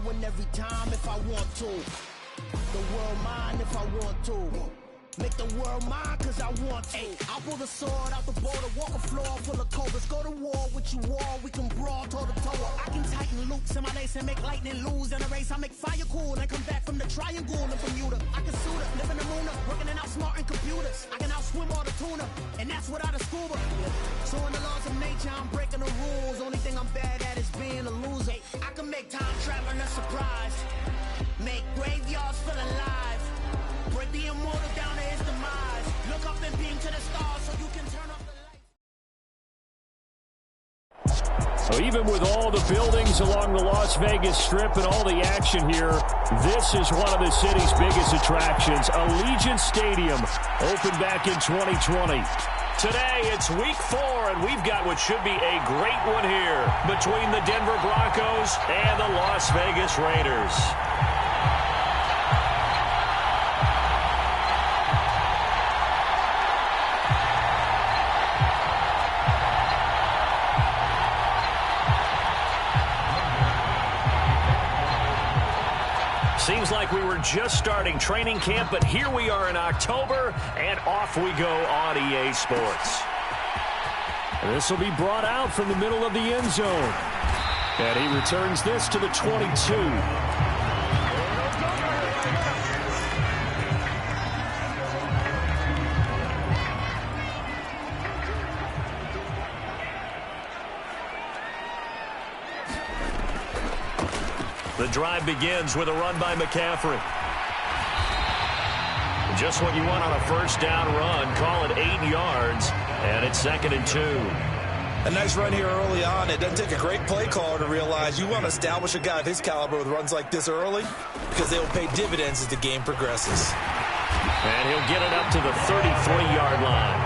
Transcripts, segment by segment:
win every time if I want to. The world mine if I want to. Make the world mine cause I want to. I'll pull the sword out the border, walk a floor full of cobras. Go to war with you all, we can brawl toe to toe. I can tighten loops in my lace and make lightning lose in a race. I make fire cool and come back from the triangle in Bermuda. I can suit up, live in the moon, working and outsmarting computers. I can outswim all the tuna, and that's without a scuba. So in the laws of nature, I'm breaking the rules. Only thing I'm bad at is being a loser. I can make time traveling a surprise. Make graveyards feel alive. Break the immortal down to his demise. Look up and beam to the stars so you can turn up the lights. So even with all the buildings along the Las Vegas Strip and all the action here, this is one of the city's biggest attractions. Allegiant Stadium opened back in 2020. Today, it's week 4, and we've got what should be a great one here between the Denver Broncos and the Las Vegas Raiders. Seems like we were just starting training camp, but here we are in October, and off we go on EA Sports. This will be brought out from the middle of the end zone. And he returns this to the 22. The drive begins with a run by McCaffrey. Just what you want on a first down run. Call it 8 yards, and it's 2nd and 2. A nice run here early on. It doesn't take a great play caller to realize you want to establish a guy of his caliber with runs like this early because they will pay dividends as the game progresses. And he'll get it up to the 33-yard line.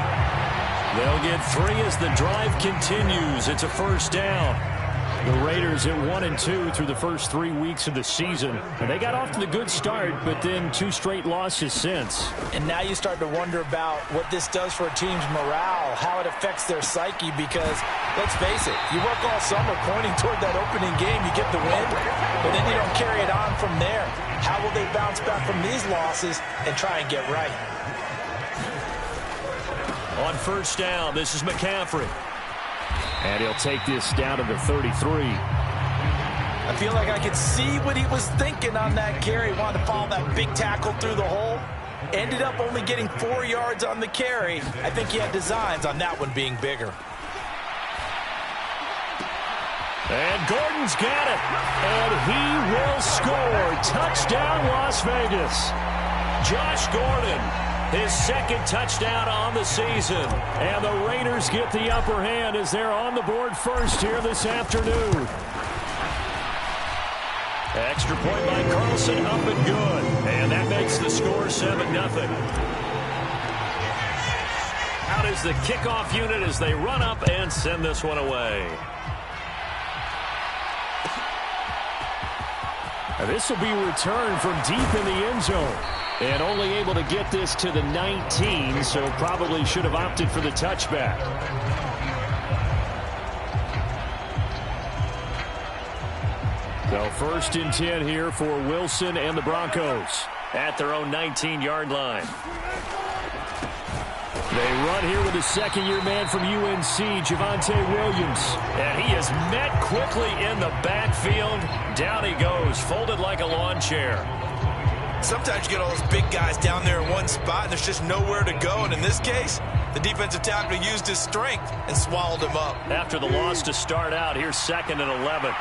They'll get 3 as the drive continues. It's a first down. The Raiders at 1-2 through the first 3 weeks of the season. And they got off to the good start, but then 2 straight losses since. And now you start to wonder about what this does for a team's morale, how it affects their psyche, because, let's face it, you work all summer pointing toward that opening game, you get the win, but then you don't carry it on from there. How will they bounce back from these losses and try and get right? On first down, this is McCaffrey. And he'll take this down to the 33. I feel like I could see what he was thinking on that carry. Wanted to follow that big tackle through the hole. Ended up only getting 4 yards on the carry. I think he had designs on that one being bigger. And Gordon's got it. And he will score. Touchdown, Las Vegas. Josh Gordon. His 2nd touchdown on the season. And the Raiders get the upper hand as they're on the board first here this afternoon. Extra point by Carlson, up and good. And that makes the score 7-0. Out is the kickoff unit as they run up and send this one away. Now this will be returned from deep in the end zone. And only able to get this to the 19, so probably should have opted for the touchback. So 1st and 10 here for Wilson and the Broncos. At their own 19-yard line. They run here with a 2nd-year man from UNC, Javonte Williams. And he is met quickly in the backfield. Down he goes, folded like a lawn chair. Sometimes you get all those big guys down there in one spot, and there's just nowhere to go. And in this case, the defensive tackle used his strength and swallowed him up. After the loss to start out, here's 2nd and 11.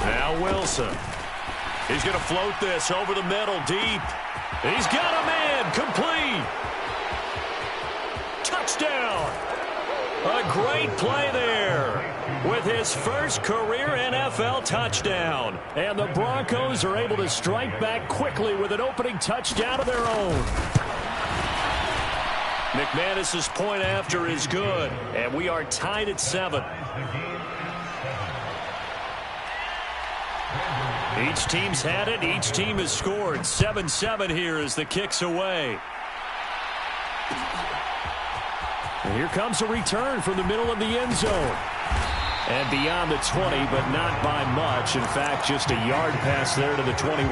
Now Wilson. He's going to float this over the middle, deep. He's got a man, complete. Touchdown. A great play there with his first career NFL touchdown. And the Broncos are able to strike back quickly with an opening touchdown of their own. McManus's point after is good, and we are tied at 7. Each team's had it. Each team has scored. 7-7 here as the kick's away. And here comes a return from the middle of the end zone. And beyond the 20, but not by much. In fact, just a yard pass there to the 21.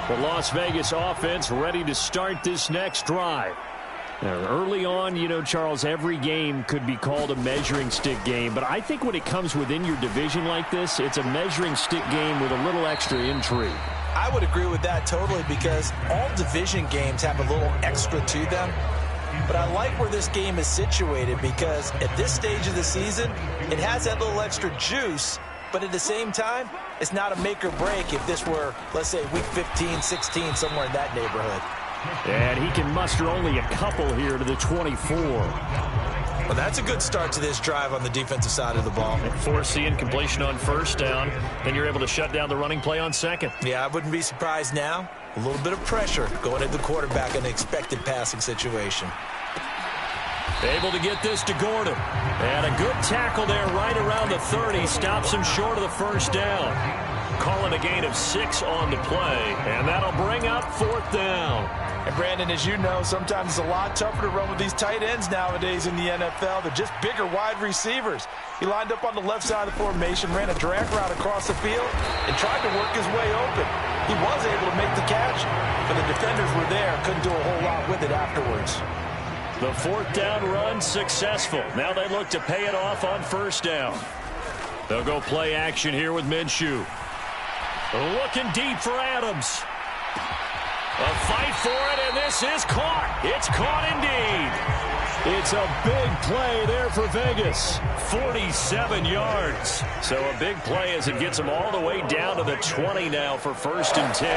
The Las Vegas offense ready to start this next drive. Now, early on, you know, Charles, every game could be called a measuring stick game. But I think when it comes within your division like this, it's a measuring stick game with a little extra intrigue. I would agree with that totally, because all division games have a little extra to them. But I like where this game is situated, because at this stage of the season, it has that little extra juice. But at the same time, it's not a make or break if this were, let's say, week 15, 16, somewhere in that neighborhood. And he can muster only a couple here to the 24. Well, that's a good start to this drive on the defensive side of the ball. Force the incompletion on first down. Then you're able to shut down the running play on second. Yeah, I wouldn't be surprised now. A little bit of pressure going at the quarterback in an expected passing situation. Able to get this to Gordon. And a good tackle there right around the 30. Stops him short of the first down. Calling a gain of 6 on the play. And that'll bring up fourth down. And Brandon, as you know, sometimes it's a lot tougher to run with these tight ends nowadays in the NFL. They're just bigger wide receivers. He lined up on the left side of the formation, ran a drag route across the field, and tried to work his way open. He was able to make the catch, but the defenders were there, couldn't do a whole lot with it afterwards. The fourth down run successful. Now they look to pay it off on first down. They'll go play action here with Minshew. Looking deep for Adams. A fight for it, and this is caught. It's caught indeed. It's a big play there for Vegas. 47 yards. So a big play as it gets them all the way down to the 20 now for first and 10.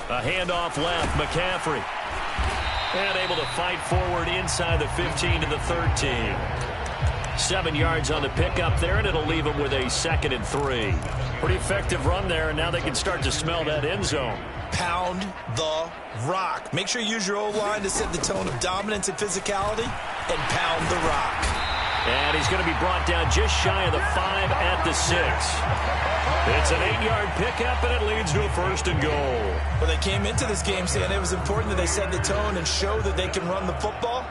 A handoff left, McCaffrey. And able to fight forward inside the 15 to the 13. 7 yards on the pickup there, and it'll leave them with a 2nd and 3. Pretty effective run there, and now they can start to smell that end zone. Pound the rock. Make sure you use your O-line to set the tone of dominance and physicality, and pound the rock. And he's going to be brought down just shy of the 5 at the 6. It's an 8-yard pickup, and it leads to a 1st and goal. Well, they came into this game saying it was important that they set the tone and show that they can run the football.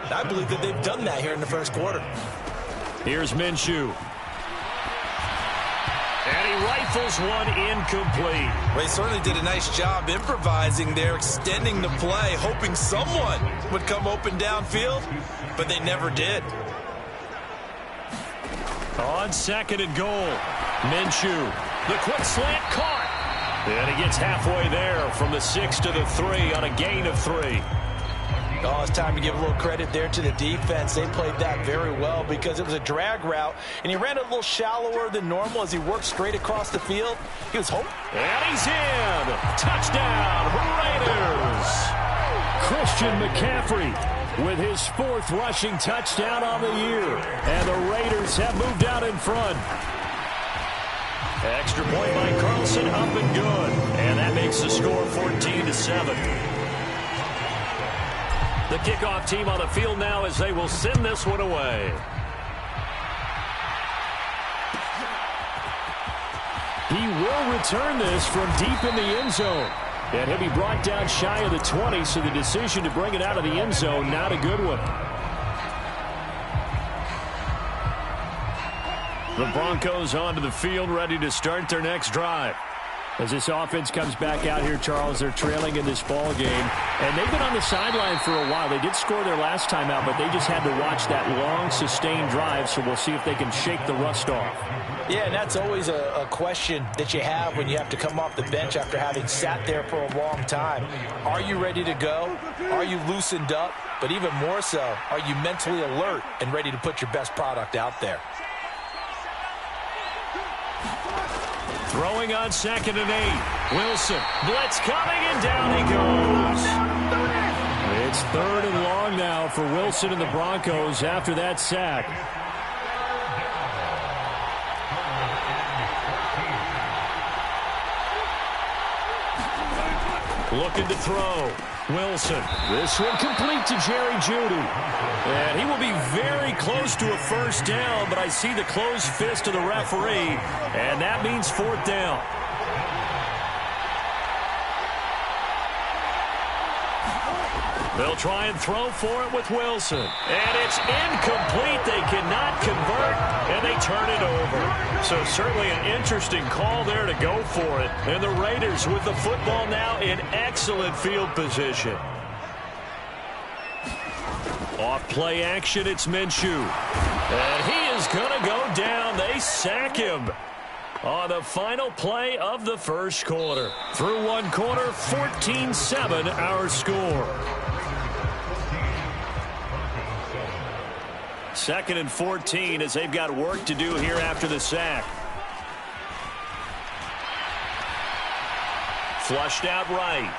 And I believe that they've done that here in the first quarter. Here's Minshew. And he rifles one incomplete. Well, he certainly did a nice job improvising there, extending the play, hoping someone would come open downfield, but they never did. On 2nd and goal, Minshew. The quick slant caught. And he gets halfway there from the 6 to the 3 on a gain of 3. Oh, it's time to give a little credit there to the defense. They played that very well because it was a drag route, and he ran a little shallower than normal as he worked straight across the field. He was hoping. And he's in. Touchdown, Raiders. Christian McCaffrey with his 4th rushing touchdown on the year. And the Raiders have moved out in front. Extra point by Carlson, up and good. And that makes the score 14-7. The kickoff team on the field now as they will send this one away. He will return this from deep in the end zone. And he'll be brought down shy of the 20, so the decision to bring it out of the end zone, not a good one. The Broncos onto the field, ready to start their next drive. As this offense comes back out here, Charles, they're trailing in this ball game. And they've been on the sideline for a while. They did score their last time out, but they just had to watch that long, sustained drive, so we'll see if they can shake the rust off. Yeah, and that's always a question that you have when you have to come off the bench after having sat there for a long time. Are you ready to go? Are you loosened up? But even more so, are you mentally alert and ready to put your best product out there? Throwing on 2nd and 8. Wilson. Blitz coming, and down he goes. It's 3rd and long now for Wilson and the Broncos after that sack. Looking to throw. Wilson. This one complete to Jerry Jeudy. And he will be very close to a 1st down, but I see the closed fist of the referee, and that means 4th down. They'll try and throw for it with Wilson. And it's incomplete. They cannot convert, and they turn it over. So certainly an interesting call there to go for it. And the Raiders with the football now in excellent field position. Off play action, it's Minshew. And he is going to go down. They sack him on the final play of the first quarter. Through one quarter, 14-7 our score. 2nd and 14 as they've got work to do here after the sack. Flushed out right.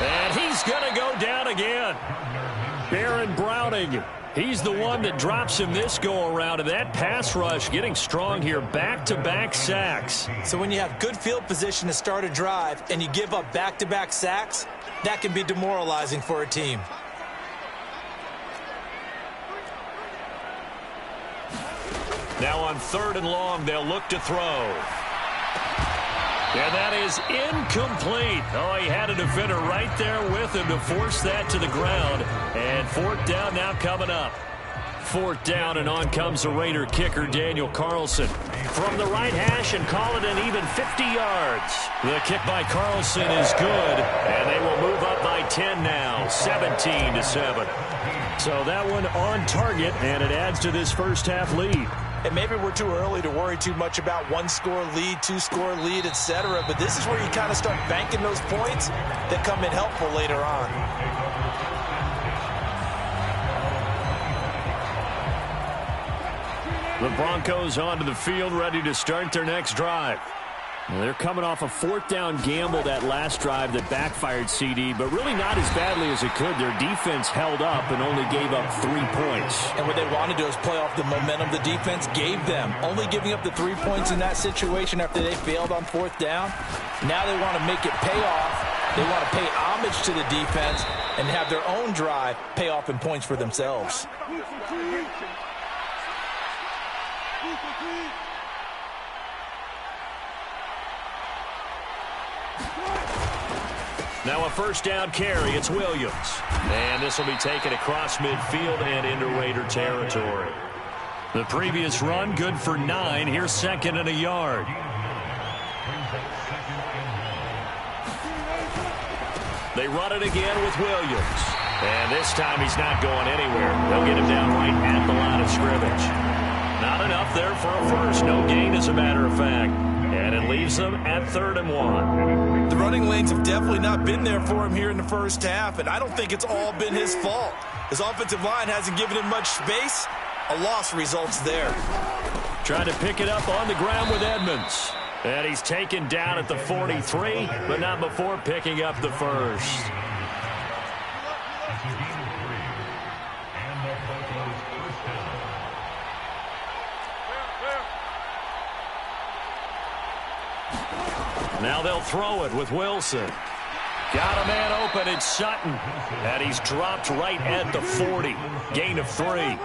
And he's going to go down again. Baron Browning, he's the one that drops him this go-around, and that pass rush getting strong here. Back-to-back sacks. So when you have good field position to start a drive and you give up back-to-back sacks, that can be demoralizing for a team. Now on 3rd and long, they'll look to throw. And that is incomplete. Oh, he had a defender right there with him to force that to the ground. And 4th down now coming up. 4th down, and on comes the Raider kicker, Daniel Carlson. From the right hash, and call it an even 50 yards. The kick by Carlson is good, and they will move up by 10 now, 17-7. So that one on target, and it adds to this first half lead. And maybe we're too early to worry too much about 1-score lead, 2-score lead, etc. But this is where you kind of start banking those points that come in helpful later on. The Broncos onto the field, ready to start their next drive. Well, they're coming off a 4th down gamble that last drive that backfired CD, but really not as badly as it could. Their defense held up and only gave up 3 points. And what they want to do is play off the momentum the defense gave them. Only giving up the 3 points in that situation after they failed on 4th down. Now they want to make it pay off. They want to pay homage to the defense and have their own drive pay off in points for themselves. Now a 1st down carry, it's Williams. And this will be taken across midfield and into Raider territory. The previous run, good for 9. Here's 2nd and a yard. They run it again with Williams. And this time he's not going anywhere. They'll get him down right at the line of scrimmage. Not enough there for a first. No gain, as a matter of fact. And it leaves them at 3rd and 1. The running lanes have definitely not been there for him here in the first half, and I don't think it's all been his fault. His offensive line hasn't given him much space. A loss results there. Trying to pick it up on the ground with Edmonds. And he's taken down at the 43, but not before picking up the first. Now they'll throw it with Wilson. Got a man open, it's Sutton. And he's dropped right at the 40. Gain of 3.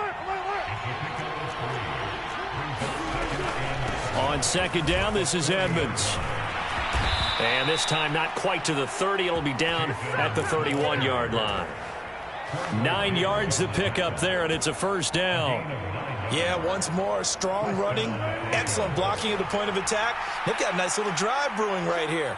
On 2nd down, this is Edmonds. And this time not quite to the 30. It'll be down at the 31-yard line. 9 yards to pick up there, and it's a 1st down. Yeah, once more, strong running, excellent blocking at the point of attack. They've got a nice little drive brewing right here.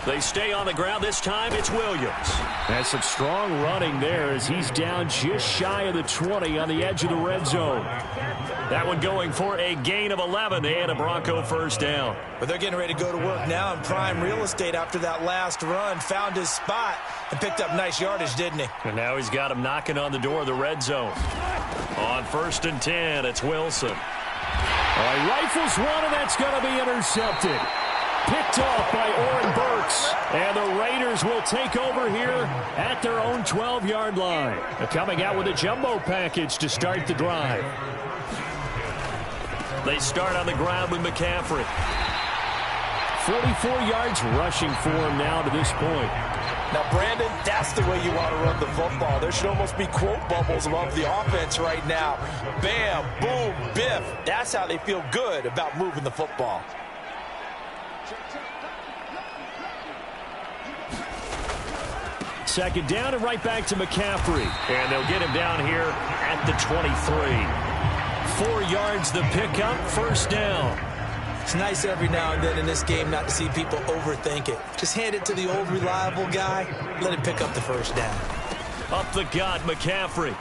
They stay on the ground. This time it's Williams. That's some strong running there as he's down just shy of the 20 on the edge of the red zone. That one going for a gain of 11 and a Bronco 1st down. But they're getting ready to go to work now in prime real estate after that last run. Found his spot and picked up nice yardage, didn't he? And now he's got him knocking on the door of the red zone. On 1st and 10, it's Wilson. He rifles one, and that's going to be intercepted. Picked off by Oren Burks. And the Raiders will take over here at their own 12-yard line. They're coming out with a jumbo package to start the drive. They start on the ground with McCaffrey. 44 yards rushing for him now to this point. Now, Brandon, that's the way you want to run the football. There should almost be quote bubbles above the offense right now. Bam, boom, biff. That's how they feel good about moving the football. Second down and right back to McCaffrey. And they'll get him down here at the 23. 4 yards the pickup, first down. It's nice every now and then in this game not to see people overthink it. Just hand it to the old reliable guy, let him pick up the first down. Up the gut, McCaffrey.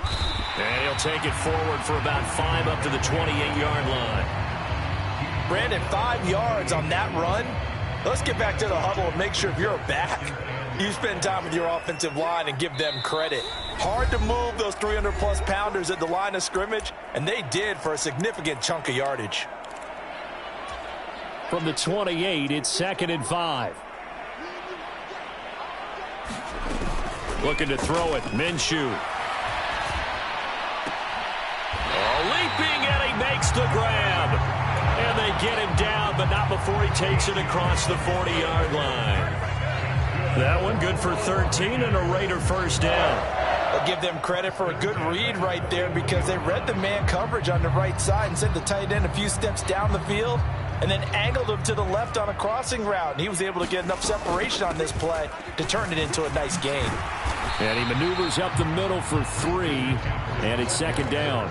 And he'll take it forward for about 5 up to the 28-yard line. Brandon, 5 yards on that run. Let's get back to the huddle and make sure if you're back, you spend time with your offensive line and give them credit. Hard to move those 300-plus pounders at the line of scrimmage, and they did for a significant chunk of yardage. From the 28, it's 2nd and 5. Looking to throw it, Minshew. Leaping, and he makes the grab. And they get him down, but not before he takes it across the 40-yard line. That one good for 13 and a Raider first down. I'll give them credit for a good read right there because they read the man coverage on the right side and sent the tight end a few steps down the field and then angled him to the left on a crossing route. And he was able to get enough separation on this play to turn it into a nice gain. And he maneuvers up the middle for 3, and it's 2nd down.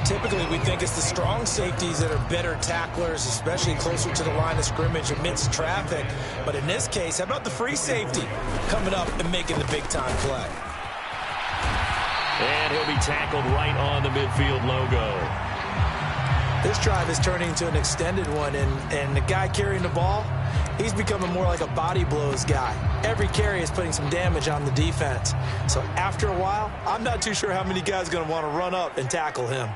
Typically, we think it's the strong safeties that are better tacklers, especially closer to the line of scrimmage amidst traffic. But in this case, how about the free safety coming up and making the big-time play? And he'll be tackled right on the midfield logo. This drive is turning into an extended one, and the guy carrying the ball, he's becoming more like a body blows guy. Every carry is putting some damage on the defense. So after a while, I'm not too sure how many guys are going to want to run up and tackle him.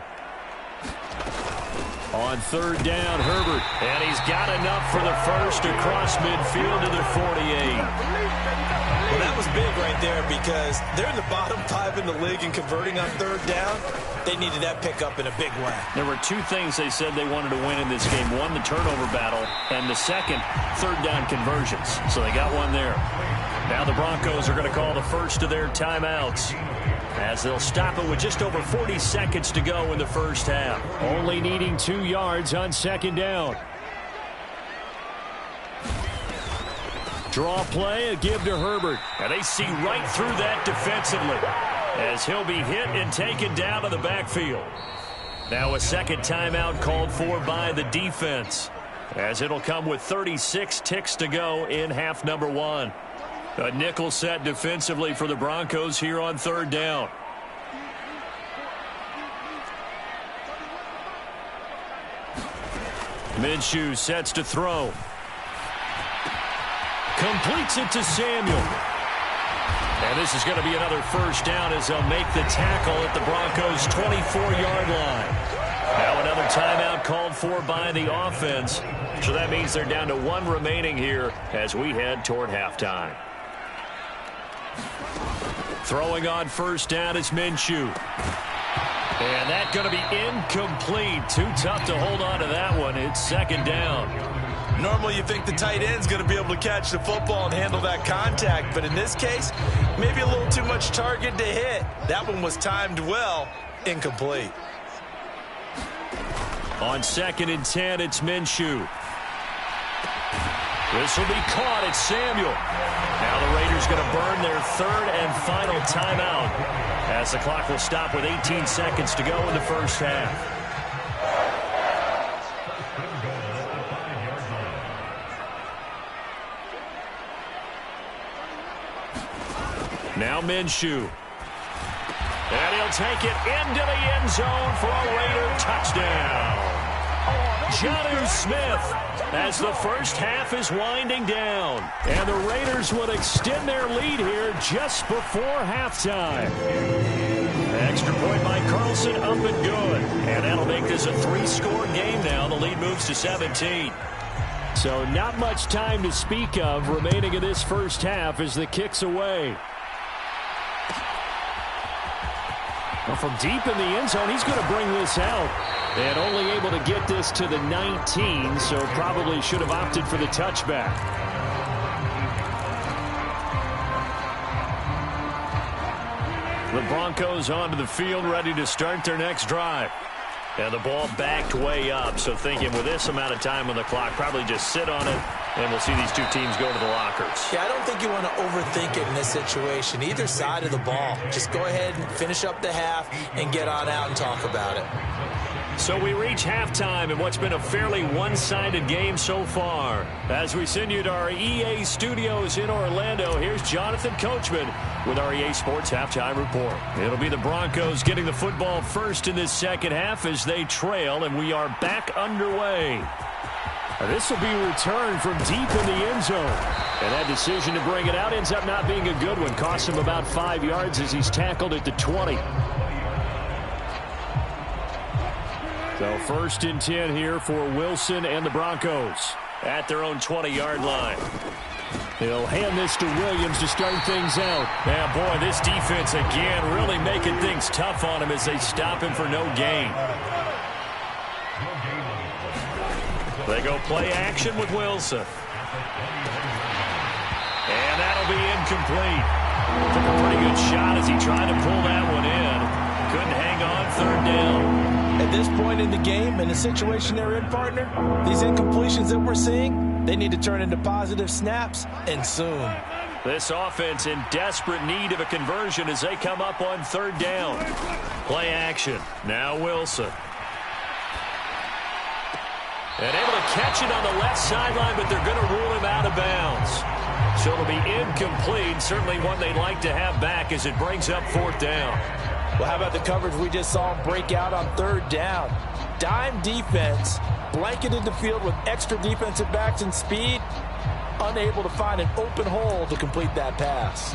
On 3rd down, Herbert. And he's got enough for the first across midfield to the 48. Well, that was big right there because they're in the bottom 5 in the league and converting on 3rd down. They needed that pickup in a big way. There were 2 things they said they wanted to win in this game. One, the turnover battle, and the second, 3rd down conversions. So they got one there. Now the Broncos are going to call the first of their timeouts as they'll stop it with just over 40 seconds to go in the first half. Only needing 2 yards on 2nd down. Draw play, a give to Herbert. And they see right through that defensively as he'll be hit and taken down to the backfield. Now a second timeout called for by the defense as it'll come with 36 ticks to go in half number 1. A nickel set defensively for the Broncos here on 3rd down. Minshew sets to throw. Completes it to Samuel. And this is going to be another first down as they'll make the tackle at the Broncos' 24-yard line. Now another timeout called for by the offense. So that means they're down to 1 remaining here as we head toward halftime. Throwing on first down is Minshew. And that's going to be incomplete. Too tough to hold on to that one. It's 2nd down. Normally you think the tight end's going to be able to catch the football and handle that contact, but in this case, maybe a little too much target to hit. That one was timed well, incomplete. On 2nd and 10, it's Minshew. This will be caught. It's Samuel. Now the Raiders going to burn their 3rd and final timeout as the clock will stop with 18 seconds to go in the first half. Now Minshew. And he'll take it into the end zone for a Raider touchdown. Jonnu Smith as the first half is winding down. And the Raiders will extend their lead here just before halftime. Extra point by Carlson, up and good. And that'll make this a 3-score game now. The lead moves to 17. So not much time to speak of remaining in this first half as the kick's away. Well, from deep in the end zone, he's going to bring this out. And only able to get this to the 19, so probably should have opted for the touchback. The Broncos onto the field, ready to start their next drive. And the ball backed way up, so thinking with this amount of time on the clock, probably just sit on it, and we'll see these two teams go to the lockers. Yeah, I don't think you want to overthink it in this situation. Either side of the ball. Just go ahead and finish up the half and get on out and talk about it. So we reach halftime in what's been a fairly one-sided game so far. As we send you to our EA studios in Orlando, here's Jonathan Coachman with our EA Sports Halftime Report. It'll be the Broncos getting the football first in this second half as they trail, and we are back underway. This will be returned from deep in the end zone. And that decision to bring it out ends up not being a good one. Costs him about 5 yards as he's tackled at the 20. So 1st and 10 here for Wilson and the Broncos at their own 20-yard line. He'll hand this to Williams to start things out. Yeah, boy, this defense again really making things tough on him as they stop him for no gain. They go play action with Wilson. And that'll be incomplete. Took a pretty good shot as he tried to pull that one in. Couldn't hang on, 3rd down. At this point in the game, in the situation they're in, partner, these incompletions that we're seeing, they need to turn into positive snaps, and soon. This offense in desperate need of a conversion as they come up on 3rd down. Play action. Now Wilson. And able to catch it on the left sideline, but they're going to rule him out of bounds. So it'll be incomplete. Certainly one they'd like to have back as it brings up 4th down. Well, how about the coverage we just saw him break out on 3rd down? Dime defense, blanketed the field with extra defensive backs and speed, unable to find an open hole to complete that pass.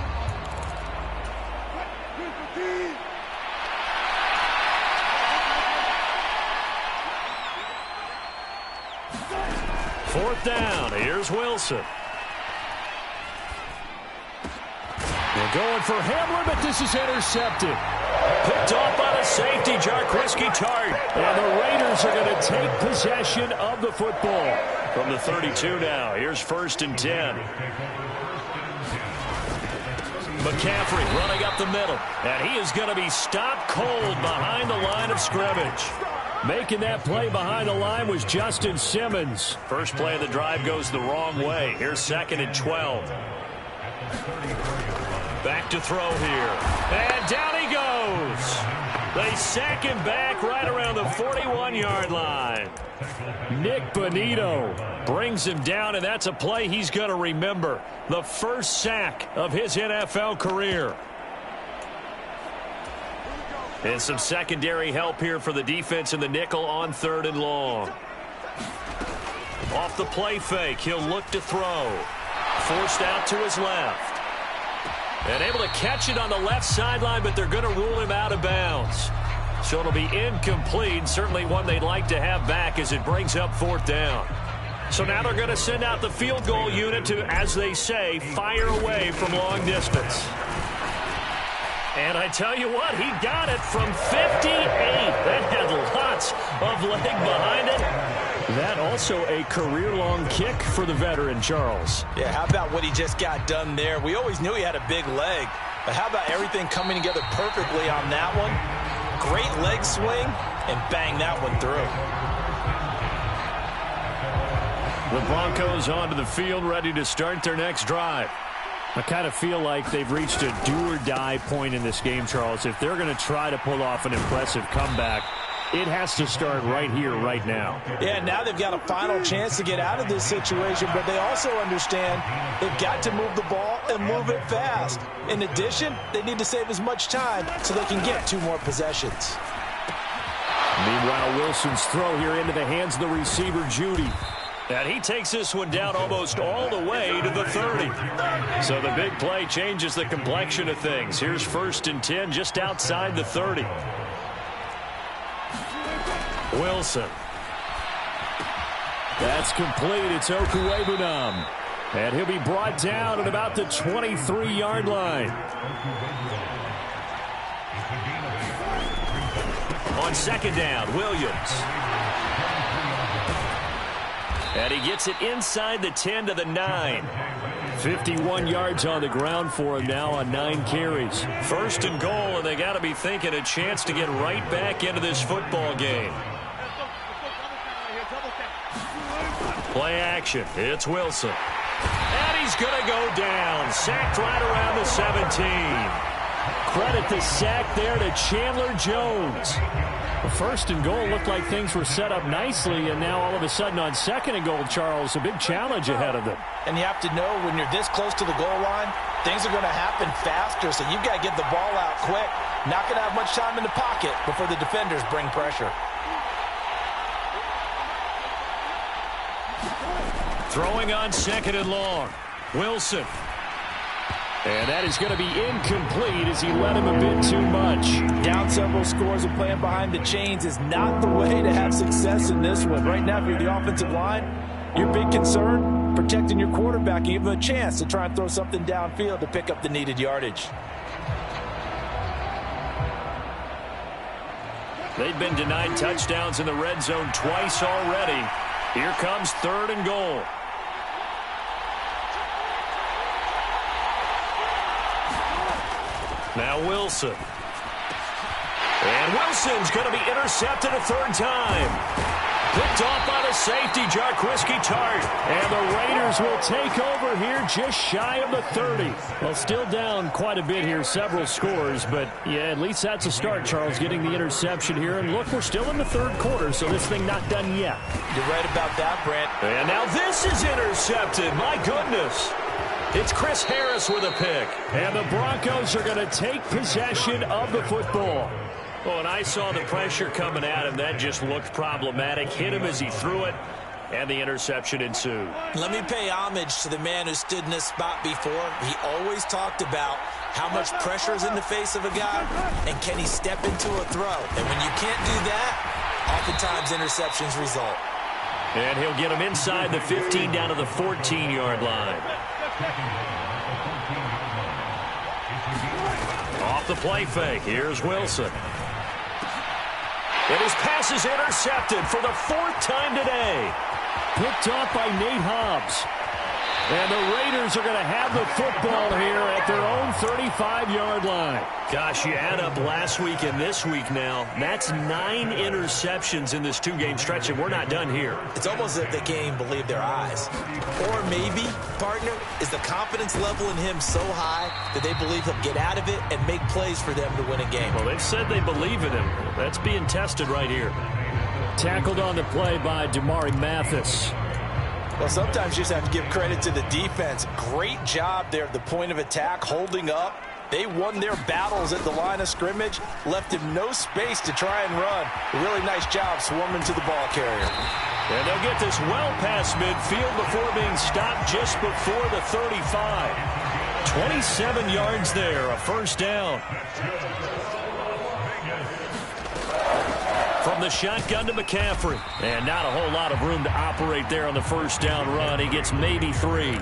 Fourth down. Here's Wilson. They're going for Hamler, but this is intercepted. Picked off by the safety, Jarquiski Tart. And the Raiders are going to take possession of the football from the 32 now. Here's 1st and 10. McCaffrey running up the middle. And he is going to be stopped cold behind the line of scrimmage. Making that play behind the line was Justin Simmons. First play of the drive goes the wrong way. Here's 2nd and 12. Back to throw here. And down he goes. They sack him back right around the 41-yard line. Nick Bonito brings him down, and that's a play he's going to remember. The first sack of his NFL career. And some secondary help here for the defense in the nickel on 3rd and long. Off the play fake, he'll look to throw. Forced out to his left. And able to catch it on the left sideline, but they're going to rule him out of bounds. So it'll be incomplete. Certainly one they'd like to have back as it brings up 4th down. So now they're going to send out the field goal unit to, as they say, fire away from long distance. And I tell you what, he got it from 58. That had lots of leg behind it. That also a career-long kick for the veteran, Charles. Yeah, how about what he just got done there? We always knew he had a big leg, but how about everything coming together perfectly on that one? Great leg swing, and bang that one through. The Broncos onto the field, ready to start their next drive. I kind of feel like they've reached a do-or-die point in this game, Charles. If they're going to try to pull off an impressive comeback, it has to start right here, right now. Yeah, now they've got a final chance to get out of this situation, but they also understand they've got to move the ball and move it fast. In addition, they need to save as much time so they can get 2 more possessions. Meanwhile, Wilson's throw here into the hands of the receiver, Judy. And he takes this one down almost all the way to the 30. So the big play changes the complexion of things. Here's 1st and 10 just outside the 30. Wilson. That's complete. It's Okuwebunam. And he'll be brought down at about the 23-yard line. On 2nd down, Williams. And he gets it inside the 10 to the 9. 51 yards on the ground for him now on 9 carries. First and goal, and they got to be thinking a chance to get right back into this football game. Play action. It's Wilson. And he's going to go down. Sacked right around the 17. Credit the sack there to Chandler Jones. The first and goal looked like things were set up nicely, and now all of a sudden on second and goal, Charles, a big challenge ahead of them. And you have to know when you're this close to the goal line, things are going to happen faster, so you've got to get the ball out quick. Not going to have much time in the pocket before the defenders bring pressure. Throwing on second and long. Wilson. And that is going to be incomplete as he led him a bit too much. Down several scores and playing behind the chains is not the way to have success in this one. Right now, if you're the offensive line, your big concern, protecting your quarterback, give him a chance to try and throw something downfield to pick up the needed yardage. They've been denied touchdowns in the red zone twice already. Here comes third and goal. Now Wilson. And Wilson's going to be intercepted a third time. Picked off by the safety, Jarquiski Tart. And the Raiders will take over here just shy of the 30. Well, still down quite a bit here, several scores. But, yeah, at least that's a start, Charles, getting the interception here. And, look, we're still in the third quarter, so this thing not done yet. You're right about that, Brent. And now this is intercepted. My goodness. It's Chris Harris with a pick. And the Broncos are going to take possession of the football. Oh, and I saw the pressure coming at him. That just looked problematic. Hit him as he threw it, and the interception ensued. Let me pay homage to the man who stood in this spot before. He always talked about how much pressure is in the face of a guy, and can he step into a throw. And when you can't do that, oftentimes interceptions result. And he'll get him inside the 15 down to the 14-yard line. Off the play fake, here's Wilson. And his pass is intercepted for the 4th time today. Picked off by Nate Hobbs. And the Raiders are going to have the football here at their own 35-yard line. Gosh, you add up last week and this week now. That's 9 interceptions in this 2-game stretch, and we're not done here. It's almost as if they can't even believe their eyes. Or maybe, partner, is the confidence level in him so high that they believe he'll get out of it and make plays for them to win a game. Well, they've said they believe in him. That's being tested right here. Tackled on the play by Damari Mathis. Well, sometimes you just have to give credit to the defense. Great job there at the point of attack, holding up. They won their battles at the line of scrimmage, left him no space to try and run. A really nice job swarming to the ball carrier. And they'll get this well past midfield before being stopped just before the 35. 27 yards there, a first down. From the shotgun to McCaffrey. And not a whole lot of room to operate there on the first down run. He gets maybe 3.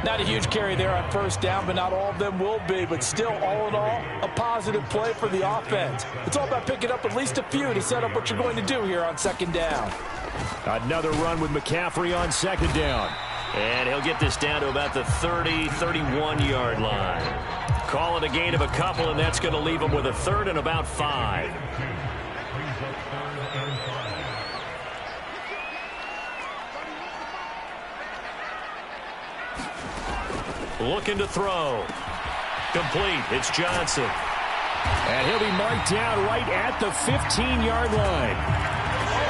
Not a huge carry there on first down, but not all of them will be. But still, all in all, a positive play for the offense. It's all about picking up at least a few to set up what you're going to do here on second down. Another run with McCaffrey on second down. And he'll get this down to about the 30, 31-yard line. Call it a gain of a couple, and that's going to leave him with a third and about 5. Looking to throw. Complete. It's Johnson. And he'll be marked down right at the 15-yard line.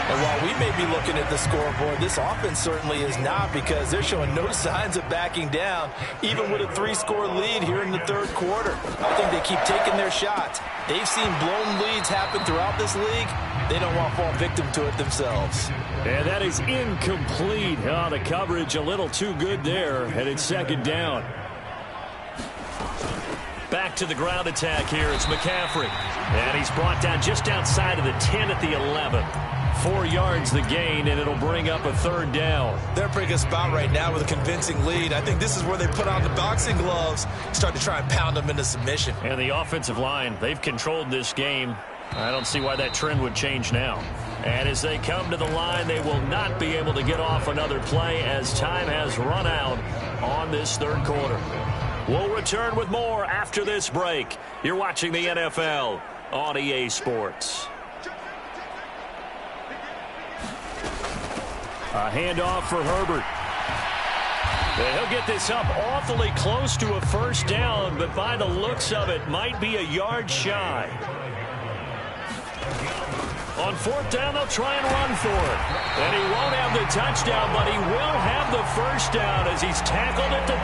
And while we may be looking at the scoreboard, this offense certainly is not, because they're showing no signs of backing down, even with a 3-score lead here in the third quarter. I think they keep taking their shots. They've seen blown leads happen throughout this league. They don't want to fall victim to it themselves. And that is incomplete. Oh, the coverage a little too good there, and it's second down. Back to the ground attack here. It's McCaffrey. And he's brought down just outside of the 10 at the 11. 4 yards the gain, and it'll bring up a third down. They're in a pretty good spot right now with a convincing lead. I think this is where they put on the boxing gloves, start to try and pound them into submission. And the offensive line, they've controlled this game. I don't see why that trend would change now. And as they come to the line, they will not be able to get off another play as time has run out on this third quarter. We'll return with more after this break. You're watching the NFL on EA Sports. A handoff for Herbert. He'll get this up awfully close to a first down, but by the looks of it, might be a yard shy. On fourth down, they'll try and run for it. And he won't have the touchdown, but he will have the first down as he's tackled at the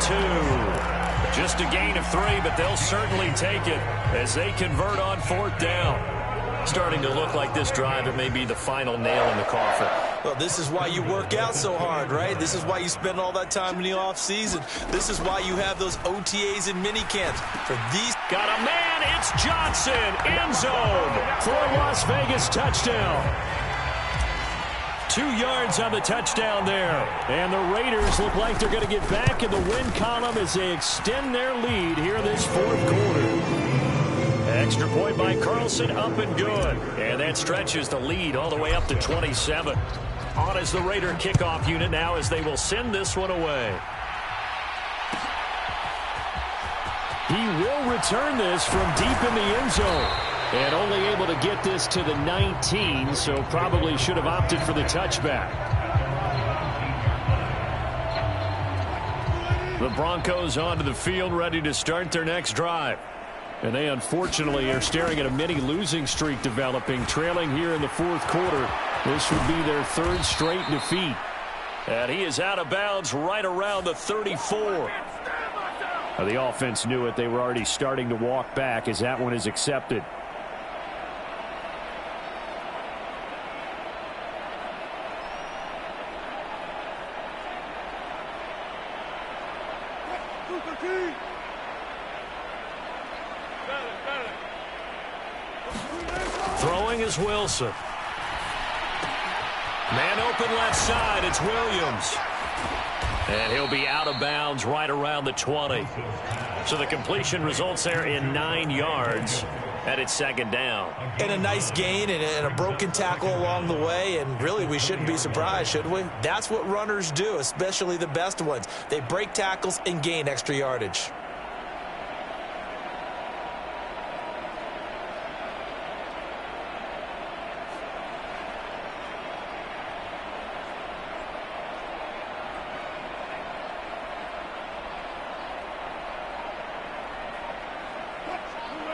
2. Just a gain of 3, but they'll certainly take it as they convert on fourth down. Starting to look like this drive, it may be the final nail in the coffin. Well, this is why you work out so hard, right? This is why you spend all that time in the offseason. This is why you have those OTAs and mini camps. For these... Got a man, it's Johnson, end zone for a Las Vegas touchdown. 2 yards on the touchdown there. And the Raiders look like they're going to get back in the win column as they extend their lead here in this fourth quarter. Extra point by Carlson, up and good. And that stretches the lead all the way up to 27. On is the Raider kickoff unit now as they will send this one away. He will return this from deep in the end zone. And only able to get this to the 19, so probably should have opted for the touchback. The Broncos onto the field, ready to start their next drive. And they unfortunately are staring at a mini losing streak developing, trailing here in the fourth quarter. This would be their 3rd straight defeat. And he is out of bounds right around the 34. The offense knew it. They were already starting to walk back as that one is accepted. Throwing is Wilson. Man open left side, it's Williams. And he'll be out of bounds right around the 20. So the completion results there in 9 yards. And it's second down. And a nice gain and a broken tackle along the way. And really, we shouldn't be surprised, should we? That's what runners do, especially the best ones. They break tackles and gain extra yardage.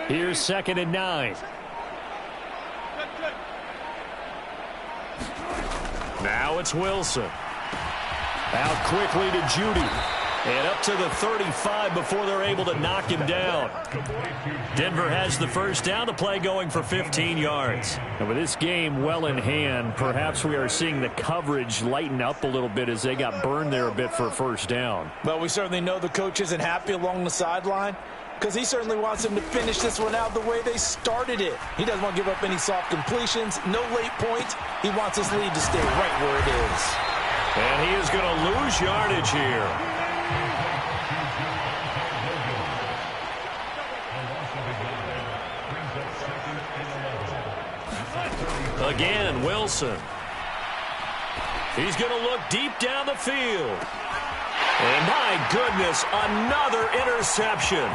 Here's 2nd and 9. Now it's Wilson. Out quickly to Judy. And up to the 35 before they're able to knock him down. Denver has the first down. The play going for 15 yards. And with this game well in hand, perhaps we are seeing the coverage lighten up a little bit as they got burned there a bit for a first down. Well, we certainly know the coach isn't happy along the sideline, because he certainly wants them to finish this one out the way they started it. He doesn't want to give up any soft completions, no late points. He wants his lead to stay right where it is. And he is going to lose yardage here. Again, Wilson. He's going to look deep down the field. And my goodness, another interception.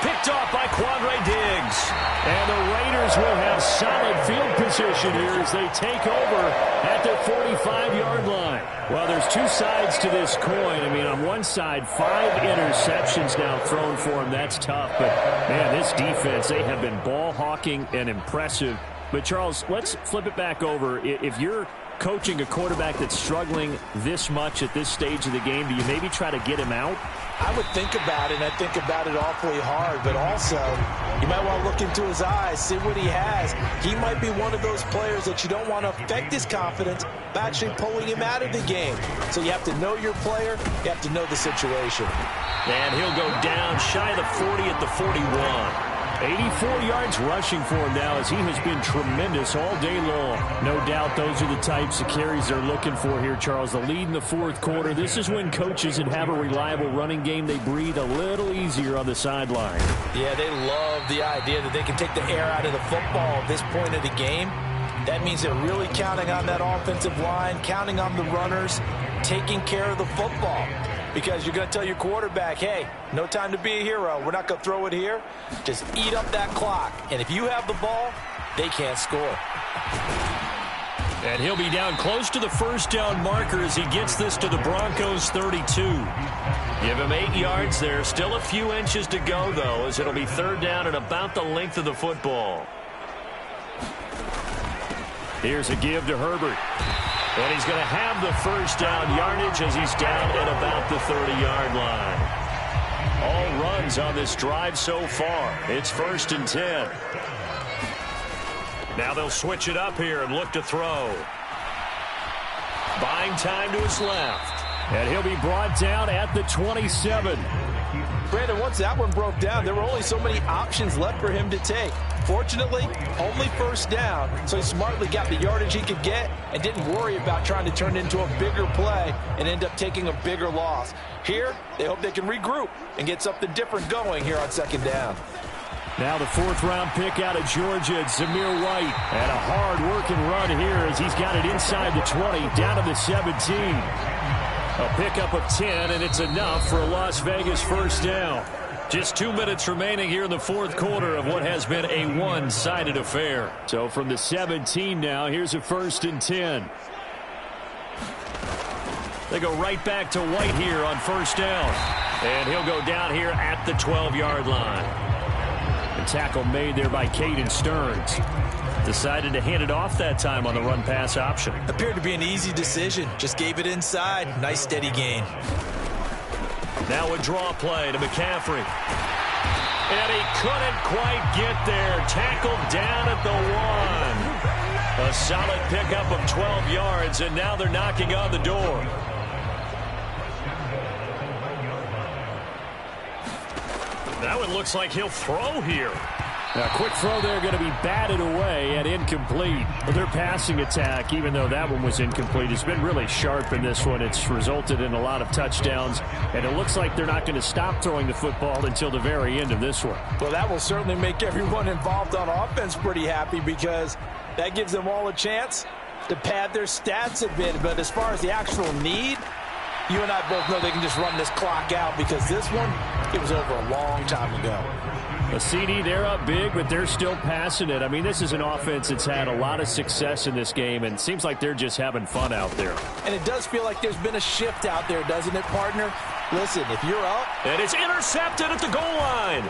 Picked off by Quandre Diggs. And the Raiders will have solid field position here as they take over at their 45-yard line. Well, there's 2 sides to this coin. I mean, on one side, 5 interceptions now thrown for him. That's tough. But, man, this defense, they have been ball hawking and impressive. But, Charles, let's flip it back over. If you're coaching a quarterback that's struggling this much at this stage of the game, do you maybe try to get him out? I would think about it, and I think about it awfully hard. But also, you might want to look into his eyes, see what he has. He might be one of those players that you don't want to affect his confidence by actually pulling him out of the game. So you have to know your player. You have to know the situation. And he'll go down shy of the 40 at the 41. 84 yards rushing for him now as he has been tremendous all day long. No doubt those are the types of carries they're looking for here, Charles. The lead in the fourth quarter. This is when coaches that have a reliable running game, they breathe a little easier on the sideline. Yeah, they love the idea that they can take the air out of the football at this point of the game. That means they're really counting on that offensive line, counting on the runners, taking care of the football. because you're going to tell your quarterback, hey, no time to be a hero. We're not going to throw it here. Just eat up that clock. And if you have the ball, they can't score. And he'll be down close to the first down marker as he gets this to the Broncos 32. Give him 8 yards there. Still a few inches to go, though, as it'll be third down and about the length of the football. Here's a give to Herbert. And he's going to have the first down yardage as he's down at about the 30-yard line. All runs on this drive so far. It's 1st and 10. Now they'll switch it up here and look to throw. Buying time to his left. And he'll be brought down at the 27. Brandon, once that one broke down, there were only so many options left for him to take. Fortunately, only first down, so he smartly got the yardage he could get and didn't worry about trying to turn it into a bigger play and end up taking a bigger loss. Here, they hope they can regroup and get something different going here on second down. Now the 4th-round pick out of Georgia, Zamir White. And a hard-working run here as he's got it inside the 20, down to the 17. A pickup of 10, and it's enough for a Las Vegas first down. Just 2 minutes remaining here in the 4th quarter of what has been a one-sided affair. So from the 17 now, here's a 1st and 10. They go right back to White here on first down. And he'll go down here at the 12-yard line. A tackle made there by Caden Stearns. Decided to hand it off that time on the run-pass option. Appeared to be an easy decision. Just gave it inside. Nice steady gain. Now a draw play to McCaffrey. And he couldn't quite get there. Tackled down at the 1. A solid pickup of 12 yards, and now they're knocking on the door. That one looks like he'll throw here. A quick throw there going to be batted away and incomplete. But their passing attack, even though that one was incomplete, has been really sharp in this one. It's resulted in a lot of touchdowns, and it looks like they're not going to stop throwing the football until the very end of this one. Well, that will certainly make everyone involved on offense pretty happy because that gives them all a chance to pad their stats a bit. But as far as the actual need, you and I both know they can just run this clock out because this one, it was over a long time ago. A CD, they're up big, but they're still passing it. I mean, this is an offense that's had a lot of success in this game, and it seems like they're just having fun out there. And it does feel like there's been a shift out there, doesn't it, partner? Listen, if you're up. And it's intercepted at the goal line.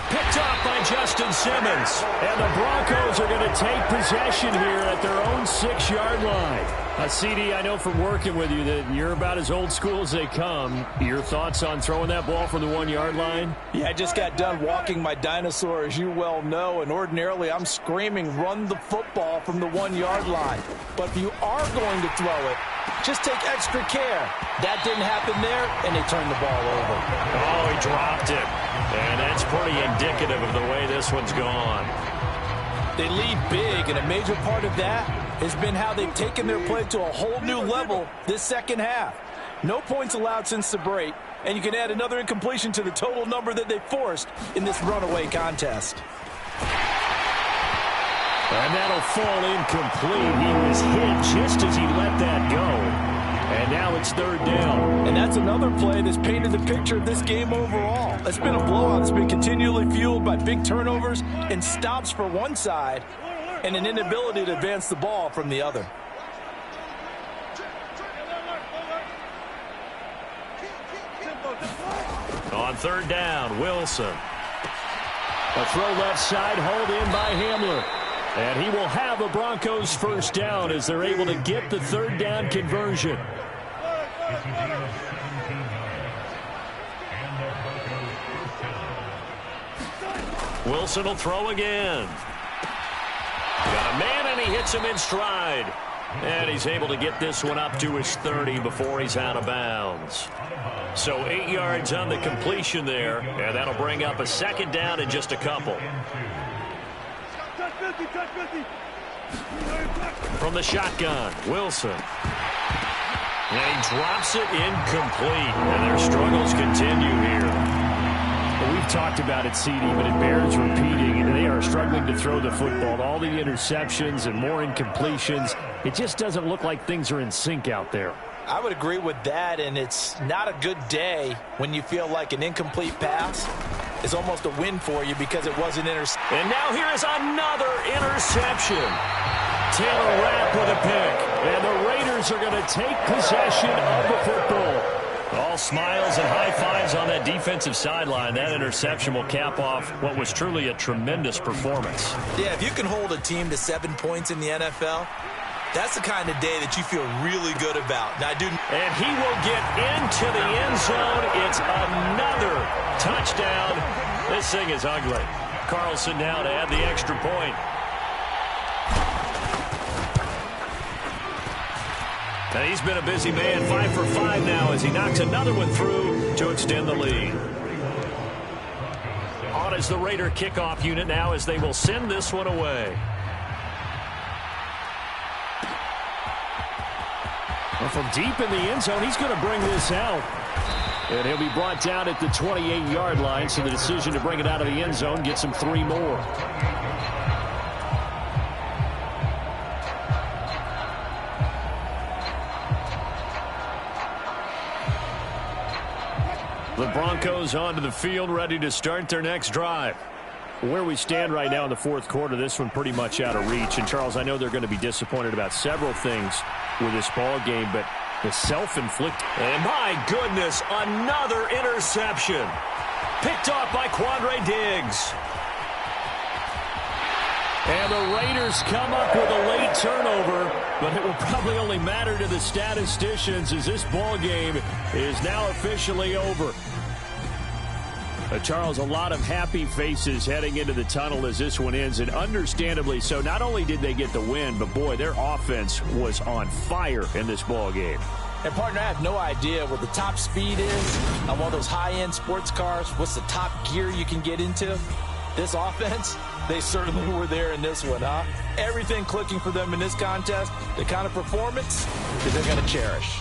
Picked off by Justin Simmons. And the Broncos are going to take possession here at their own 6-yard line. CD, I know from working with you that you're about as old school as they come. Your thoughts on throwing that ball from the 1-yard line? Yeah, I just got done walking my dinosaur, as you well know, and ordinarily I'm screaming, run the football from the 1-yard line. But if you are going to throw it, just take extra care. That didn't happen there, and they turned the ball over. Oh, he dropped it. And that's pretty indicative of the way this one's gone. They lead big, and a major part of that has been how they've taken their play to a whole new level this second half. No points allowed since the break, and you can add another incompletion to the total number that they forced in this runaway contest. And that'll fall incomplete. He was hit just as he let that go. And now it's third down. And that's another play that's painted the picture of this game overall. It's been a blowout that's been continually fueled by big turnovers and stops for one side and an inability to advance the ball from the other. On third down, Wilson. A throw left side, hauled in by Hamler. And he will have a Broncos first down as they're able to get the third down conversion. Wilson will throw again. Got a man, and he hits him in stride. And he's able to get this one up to his 30 before he's out of bounds. So 8 yards on the completion there, and that'll bring up a second down in just a couple. From the shotgun, Wilson. And he drops it incomplete. And their struggles continue here. Well, we've talked about it, CD, but it bears repeating. They are struggling to throw the football. All the interceptions and more incompletions. It just doesn't look like things are in sync out there. I would agree with that, and it's not a good day when you feel like an incomplete pass is almost a win for you because it wasn't intercepted. And now here is another interception. Taylor Rapp with a pick. And the Raiders are going to take possession of the football. All smiles and high fives on that defensive sideline. That interception will cap off what was truly a tremendous performance. Yeah, if you can hold a team to 7 points in the NFL, that's the kind of day that you feel really good about. Now, and he will get into the end zone. It's another touchdown. This thing is ugly. Carlson now to add the extra point. And he's been a busy man, 5 for 5 now as he knocks another one through to extend the lead. On is the Raider kickoff unit now as they will send this one away. Well, from deep in the end zone, he's going to bring this out. And he'll be brought down at the 28-yard line, so the decision to bring it out of the end zone gets him 3 more. The Broncos onto the field, ready to start their next drive. Where we stand right now in the fourth quarter, this one pretty much out of reach. And, Charles, I know they're going to be disappointed about several things with this ball game, but the self-inflicted. And, my goodness, another interception. Picked off by Quandre Diggs. And the Raiders come up with a late turnover, but it will probably only matter to the statisticians as this ball game is now officially over. Charles, a lot of happy faces heading into the tunnel as this one ends, and understandably so. Not only did they get the win, but, boy, their offense was on fire in this ball game. And, partner, I have no idea what the top speed is on one of those high-end sports cars. What's the top gear you can get into? This offense, they certainly were there in this one, huh? Everything clicking for them in this contest, the kind of performance that they're going to cherish.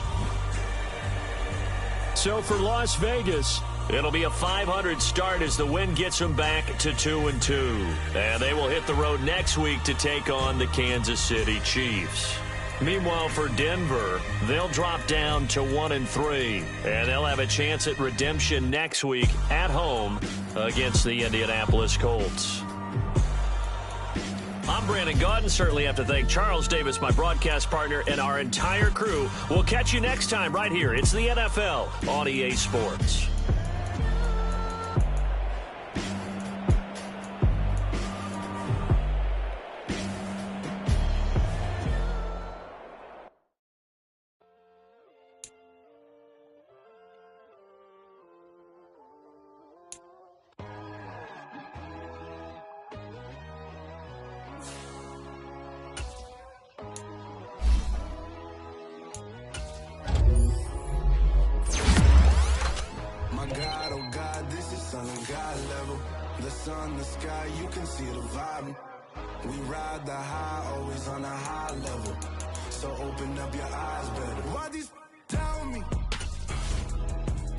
So for Las Vegas, it'll be a 500 start as the win gets them back to 2-2. And they will hit the road next week to take on the Kansas City Chiefs. Meanwhile, for Denver, they'll drop down to 1-3. And they'll have a chance at redemption next week at home against the Indianapolis Colts. I'm Brandon Gaudin. Certainly have to thank Charles Davis, my broadcast partner, and our entire crew. We'll catch you next time right here. It's the NFL on EA Sports. sun, the sky, you can see the vibe. We ride the high, always on a high level. So open up your eyes better. Why these tell me?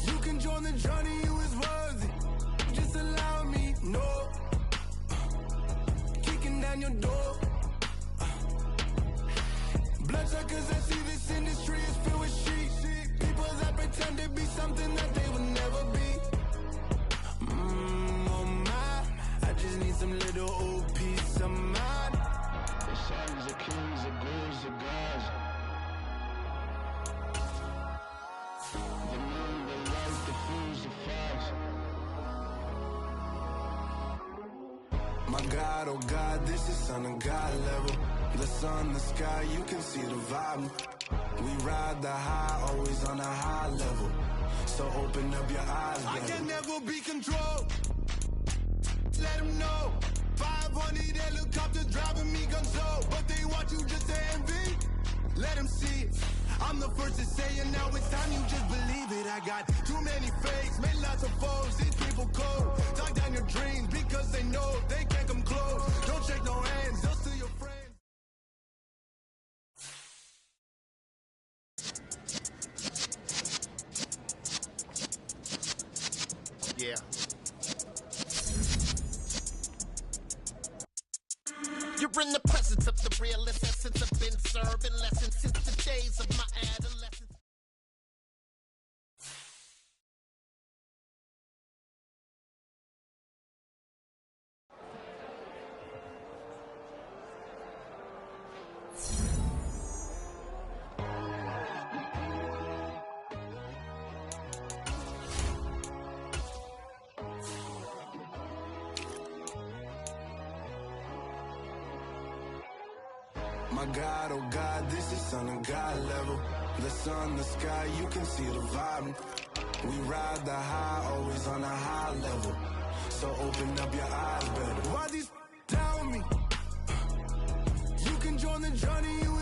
You can join the journey, you is worthy. Just allow me, no. Kicking down your door. Bloodsuckers, I see this industry is filled with sheep. People that pretend to be something that they would never be. Oh my, I just need some little old peace of mind. The sons of kings, the ghouls, the gods. The moon, the light, the fools, the fogs. My God, oh God, this is son of God level. The sun, the sky, you can see the vibe. We ride the high, always on a high level. So open up your eyes, baby. I can never be controlled. Let them know. 500 helicopters driving me gonzo. But they want you just to envy. Let them see it. I'm the first to say it, now it's time you just believe it. I got too many fakes, made lots of foes. These people cold. Talk down your dreams because they know they can't come close. Don't shake no hands, just to your friends. Yeah. You're in the presence of the realest essence. I've been serving lessons since the days of my adolescence. My God, oh God, this is son of God level. The sun, the sky, you can see the vibe. We ride the high, always on a high level. So open up your eyes better. Why these down me? You can join the journey, you